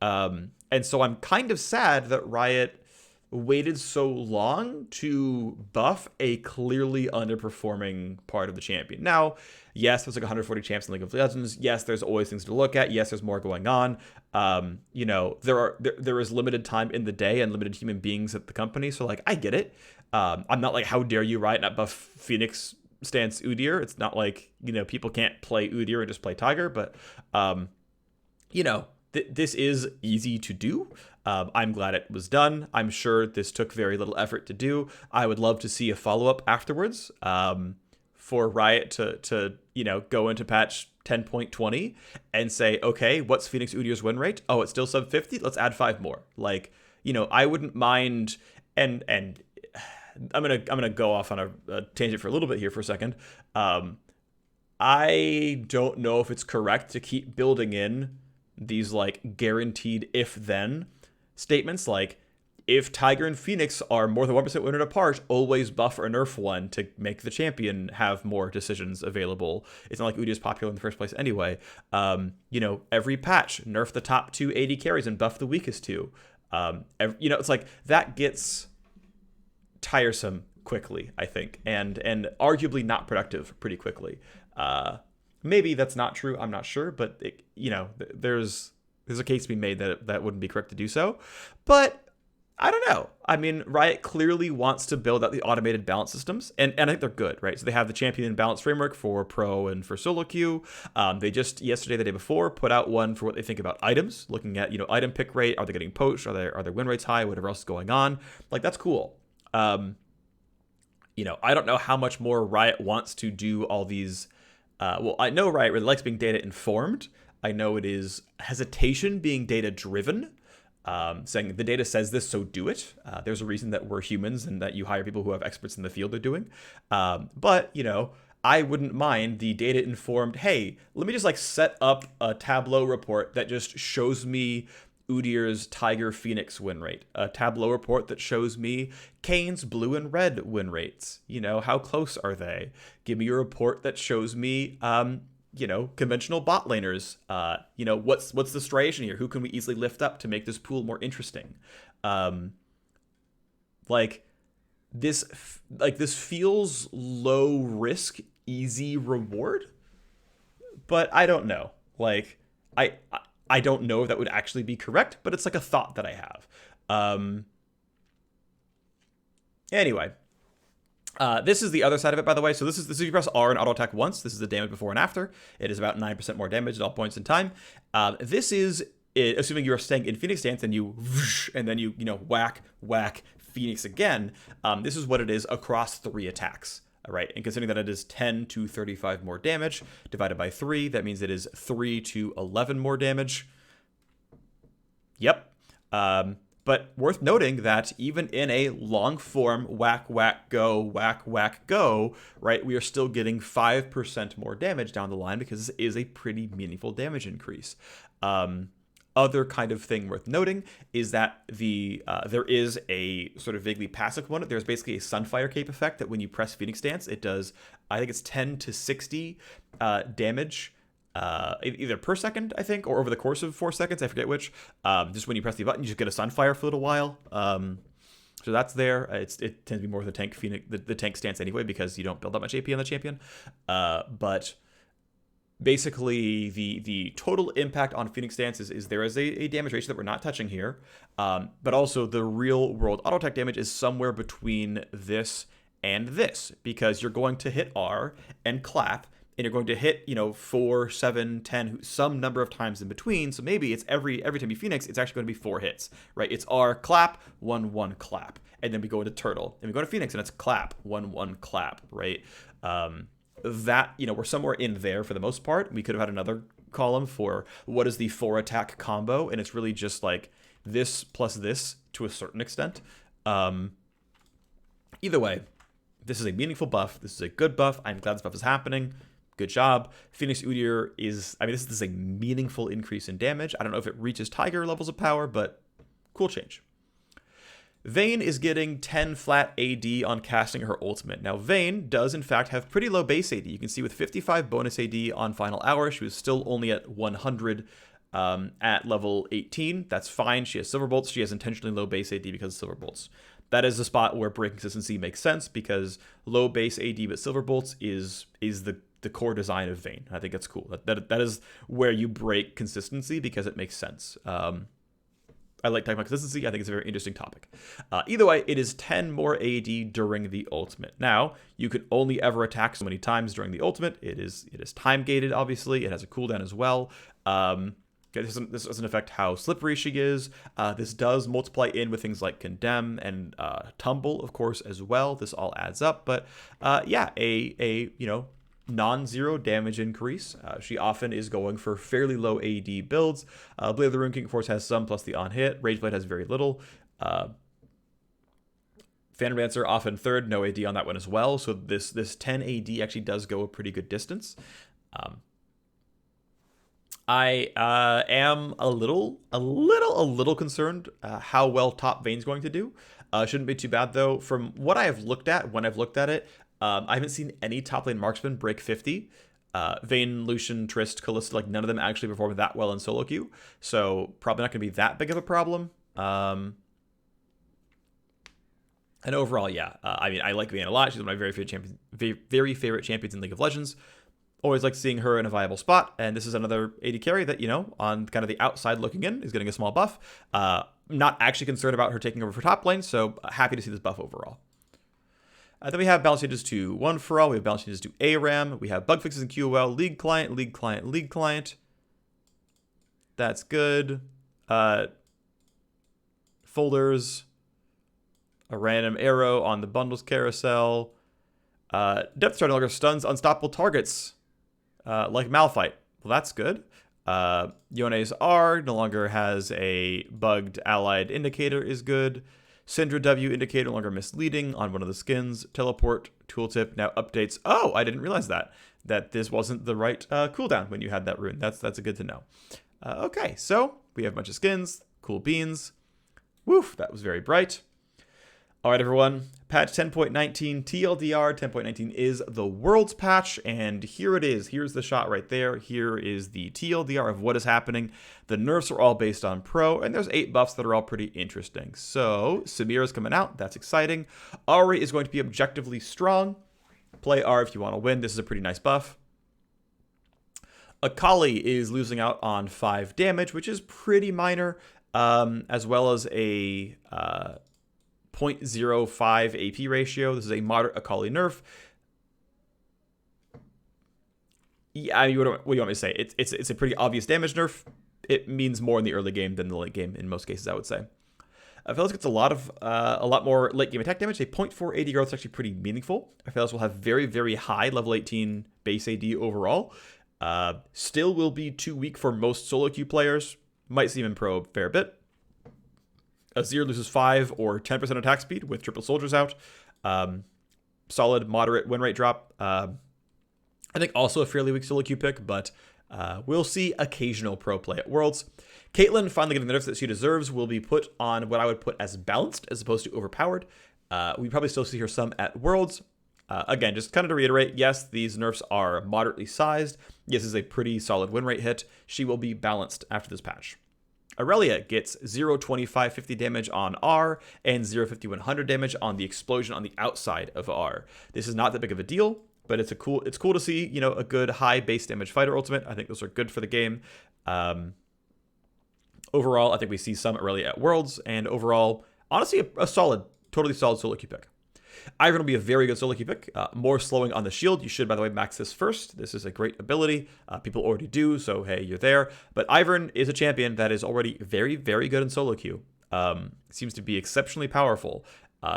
And so I'm kind of sad that Riot waited so long to buff a clearly underperforming part of the champion. Now, yes, there's like 140 champs in League of Legends. Yes, there's always things to look at. Yes, there's more going on. There is limited time in the day and limited human beings at the company. So like, I get it. I'm not like, how dare you, Riot, not buff Phoenix stance Udyr. It's not like, people can't play Udyr and just play Tiger, but this is easy to do. I'm glad it was done. I'm sure this took very little effort to do. I would love to see a follow-up afterwards for Riot to go into patch 10.20 and say, okay, what's Phoenix Udyr's win rate? Oh, it's still sub 50? Let's add 5 more. Like, I wouldn't mind, and I'm gonna go off on a tangent for a little bit here for a second. I don't know if it's correct to keep building in these like guaranteed if-then statements, like if Tiger and Phoenix are more than 1% winner apart, always buff or nerf one to make the champion have more decisions available. It's not like Udyr is popular in the first place anyway. Every patch, nerf the top 2 AD carries and buff the weakest 2. It's like that gets tiresome quickly, I think, and arguably not productive pretty quickly. Maybe that's not true. I'm not sure, but there's a case to be made that wouldn't be correct to do so. But I don't know. I mean, Riot clearly wants to build out the automated balance systems, and I think they're good, right? So they have the champion balance framework for pro and for solo queue. They just yesterday, the day before, put out one for what they think about items, looking at item pick rate. Are they getting poached? Are their win rates high? Whatever else is going on. Like, that's cool. I don't know how much more Riot wants to do all these. I know Riot really likes being data informed. I know it is hesitation being data driven, saying the data says this, so do it. There's a reason that we're humans and that you hire people who have experts in the field are doing. But I wouldn't mind the data informed, hey, let me just like set up a Tableau report that just shows me Udyr's Tiger Phoenix win rate, a Tableau report that shows me Kane's blue and red win rates. How close are they? Give me a report that shows me, conventional bot laners. What's the striation here? Who can we easily lift up to make this pool more interesting? This feels low risk, easy reward, but I don't know. Like, I don't know if that would actually be correct, but it's like a thought that I have. Anyway, this is the other side of it, by the way. So this is you press R and auto attack once. This is the damage before and after. It is about 9% more damage at all points in time. This is assuming you are staying in Phoenix stance and you whack Phoenix again. This is what it is across 3 attacks. All right, and considering that it is 10 to 35 more damage divided by 3, that means it is 3 to 11 more damage. Yep. But worth noting that even in a long form whack, whack, go, right, we are still getting 5% more damage down the line because this is a pretty meaningful damage increase. Other kind of thing worth noting is that there is a sort of vaguely passive component. There's basically a Sunfire Cape effect that when you press Phoenix Dance, it does, I think it's 10 to 60 damage either per second, I think, or over the course of 4 seconds. I forget which. Just when you press the button, you just get a Sunfire for a little while. So that's there. It tends to be more of the tank Phoenix, the tank stance anyway, because you don't build that much AP on the champion. But basically, the total impact on Phoenix stance is there is a damage ratio that we're not touching here, but also the real world auto attack damage is somewhere between this and this, because you're going to hit R and clap, and you're going to hit, 4, 7, 10, some number of times in between. So maybe it's every time you Phoenix, it's actually going to be 4 hits, right? It's R clap, 1, 1 clap. And then we go into Turtle. And we go to Phoenix, and it's clap, 1, 1 clap, right? That, we're somewhere in there for the most part. We could have had another column for what is the 4 attack combo, and it's really just like this plus this to a certain extent. Either way, this is a meaningful buff. This is a good buff. I'm glad this buff is happening. Good job. Phoenix Udyr is, this is a meaningful increase in damage. I don't know if it reaches Tiger levels of power, but cool change. Vayne is getting 10 flat AD on casting her ultimate. Now, Vayne does, in fact, have pretty low base AD. You can see with 55 bonus AD on Final Hour, she was still only at 100 at level 18. That's fine. She has Silver Bolts. She has intentionally low base AD because of Silver Bolts. That is the spot where break consistency makes sense, because low base AD but Silver Bolts is the core design of Vayne. I think that's cool. That is where you break consistency, because it makes sense. I like talking about consistency. I think it's a very interesting topic. Either way, it is 10 more AD during the ultimate. Now, you can only ever attack so many times during the ultimate. It is time gated, obviously. It has a cooldown as well. This doesn't affect how slippery she is. This does multiply in with things like Condemn and Tumble, of course, as well. This all adds up. But yeah, a non-zero damage increase. She often is going for fairly low AD builds. Blade of the Rune King, of course, has some, plus the on-hit. Rageblade has very little. Phantom Dancer often third, no AD on that one as well. So this 10 AD actually does go a pretty good distance. I am a little concerned how well top Vayne's going to do. Shouldn't be too bad though. From what I have looked at, when I've looked at it, I haven't seen any top lane marksman break 50. Vayne, Lucian, Trist, Kalista, none of them actually perform that well in solo queue. So probably not going to be that big of a problem. And overall, yeah. I like Vayne a lot. She's one of my very favorite champions in League of Legends. Always like seeing her in a viable spot. And this is another AD carry that, on kind of the outside looking in, is getting a small buff. Not actually concerned about her taking over for top lane, so happy to see this buff overall. Then we have balance changes to One For All. We have balance changes to ARAM. We have bug fixes in QOL, League Client, League Client, League Client. That's good. Folders. A random arrow on the bundles carousel. Depth Star no longer stuns unstoppable targets, like Malphite. Well, that's good. Yone's R no longer has a bugged allied indicator, is good. Syndra W indicator no longer misleading on one of the skins. Teleport tooltip now updates. Oh, I didn't realize that this wasn't the right cooldown when you had that rune. That's a good to know. Okay, so we have a bunch of skins. Cool beans. Woof, that was very bright. All right, everyone. Patch 10.19 TLDR 10.19 is the world's patch, and here it is. Here's the shot right there. Here is the TLDR of what is happening. The nerfs are all based on pro, and there's 8 buffs that are all pretty interesting. So Sivir is coming out. That's exciting. Ahri is going to be objectively strong. Play R if you want to win. This is a pretty nice buff. Akali is losing out on 5 damage, which is pretty minor, as well as a 0.05 AP ratio. This is a moderate Akali nerf. Yeah, what do you want me to say? It's a pretty obvious damage nerf. It means more in the early game than the late game in most cases, I would say. Efelios gets a lot more late game attack damage. A 0.4 AD growth is actually pretty meaningful. Efelios will have very, very high level 18 base AD overall. Still will be too weak for most solo queue players. Might see him in pro a fair bit. Azir loses 5 or 10% attack speed with triple soldiers out. Solid, moderate win rate drop. I think also a fairly weak solo queue pick, but we'll see occasional pro play at Worlds. Caitlyn, finally getting the nerfs that she deserves, will be put on what I would put as balanced as opposed to overpowered. We probably still see her some at Worlds. Again, just kind of to reiterate, yes, these nerfs are moderately sized. Yes, this is a pretty solid win rate hit. She will be balanced after this patch. Irelia gets 0.25 50 damage on R and 0.50 100 damage on the explosion on the outside of R. This is not that big of a deal, but it's cool to see, a good high base damage fighter ultimate. I think those are good for the game. Overall, I think we see some Irelia at Worlds, and overall, honestly, a totally solid solo queue pick. Ivern will be a very good solo queue pick. More slowing on the shield. You should, by the way, max this first. This is a great ability. People already do, so hey, you're there. But Ivern is a champion that is already very, very good in solo queue. Seems to be exceptionally powerful.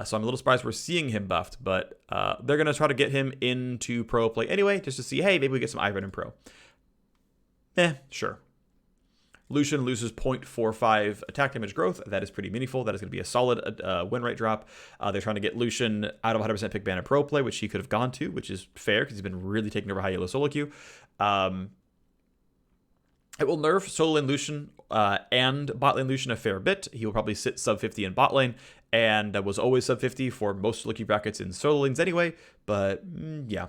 So I'm a little surprised we're seeing him buffed, but they're going to try to get him into pro play anyway, just to see, hey, maybe we get some Ivern in pro. Sure. Lucian loses 0.45 attack damage growth. That is pretty meaningful. That is going to be a solid win rate drop. They're trying to get Lucian out of 100% pick ban and pro play, which he could have gone to, which is fair because he's been really taking over high yellow solo queue. It will nerf solo lane Lucian and bot lane Lucian a fair bit. He will probably sit sub 50 in bot lane and was always sub 50 for most solo queue brackets in solo lanes anyway. But yeah.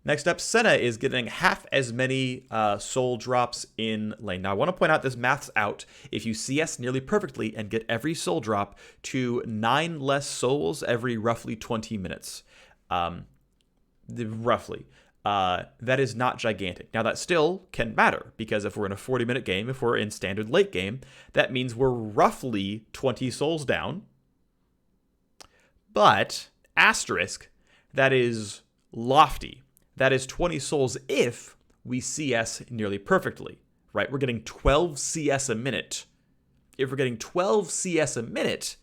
Next up, Senna is getting half as many soul drops in lane. Now, I want to point out this math's out. If you CS nearly perfectly and get every soul drop to 9 less souls every roughly 20 minutes. Roughly. That is not gigantic. Now, that still can matter, because if we're in a 40-minute game, if we're in standard late game, that means we're roughly 20 souls down. But, asterisk, that is lofty. That is 20 souls if we CS nearly perfectly, right? We're getting 12 CS a minute. If we're getting 12 CS a minute,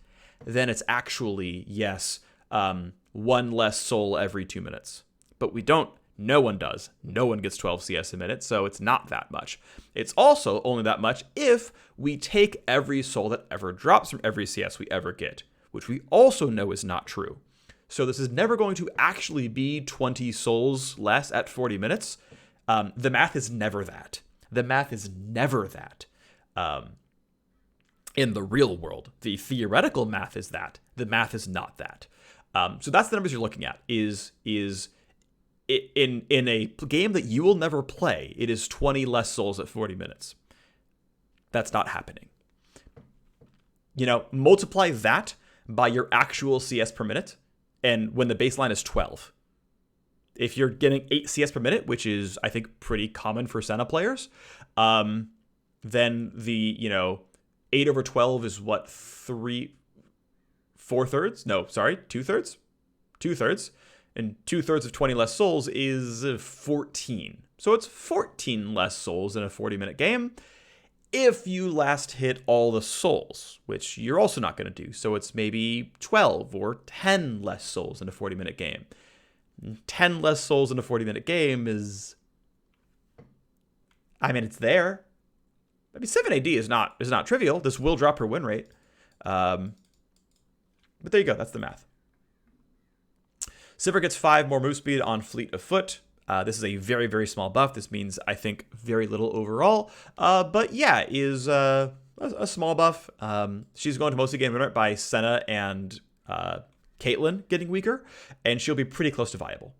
then it's actually, yes, 1 less soul every 2 minutes. But we don't. No one does. No one gets 12 CS a minute, so it's not that much. It's also only that much if we take every soul that ever drops from every CS we ever get, which we also know is not true. So this is never going to actually be 20 souls less at 40 minutes. The math is never that. The math is never that. In the real world, the theoretical math is that. The math is not that. So that's the numbers you're looking at. Is in a game that you will never play, it is 20 less souls at 40 minutes. That's not happening. You know, multiply that by your actual CS per minute. And when the baseline is 12, if you're getting 8 CS per minute, which is, I think, pretty common for Senna players, then the, 8 over 12 is what, 2/3? No, sorry, 2/3? 2/3. And 2/3 of 20 less souls is 14. So it's 14 less souls in a 40-minute game if you last hit all the souls, which you're also not going to do. So it's maybe 12 or 10 less souls in a 40-minute game. 10 less souls in a 40-minute game is, I mean, it's there. I mean, 7 AD is not trivial. This will drop her win rate. But there you go. That's the math. Sivir gets 5 more move speed on Fleet of Foot. This is a very, very small buff. This means, I think, very little overall. But yeah, is a small buff. She's going to mostly gain win rate by Senna and Caitlyn getting weaker, and she'll be pretty close to viable.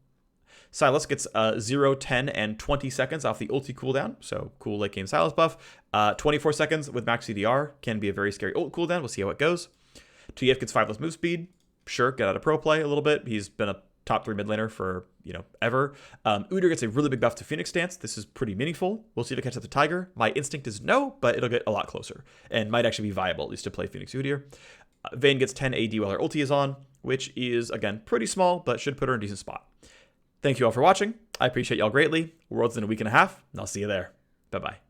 Silas gets 0, 10, and 20 seconds off the ulti cooldown. So cool late game Silas buff. 24 seconds with max CDR can be a very scary ult cooldown. We'll see how it goes. TF gets 5 less move speed. Sure, get out of pro play a little bit. He's been a top 3 mid laner for, ever. Udyr gets a really big buff to Phoenix Dance. This is pretty meaningful. We'll see if it catches up the Tiger. My instinct is no, but it'll get a lot closer and might actually be viable, at least to play Phoenix Udyr. Vayne gets 10 AD while her ulti is on, which is, again, pretty small, but should put her in a decent spot. Thank you all for watching. I appreciate y'all greatly. World's in a week and a half, and I'll see you there. Bye-bye.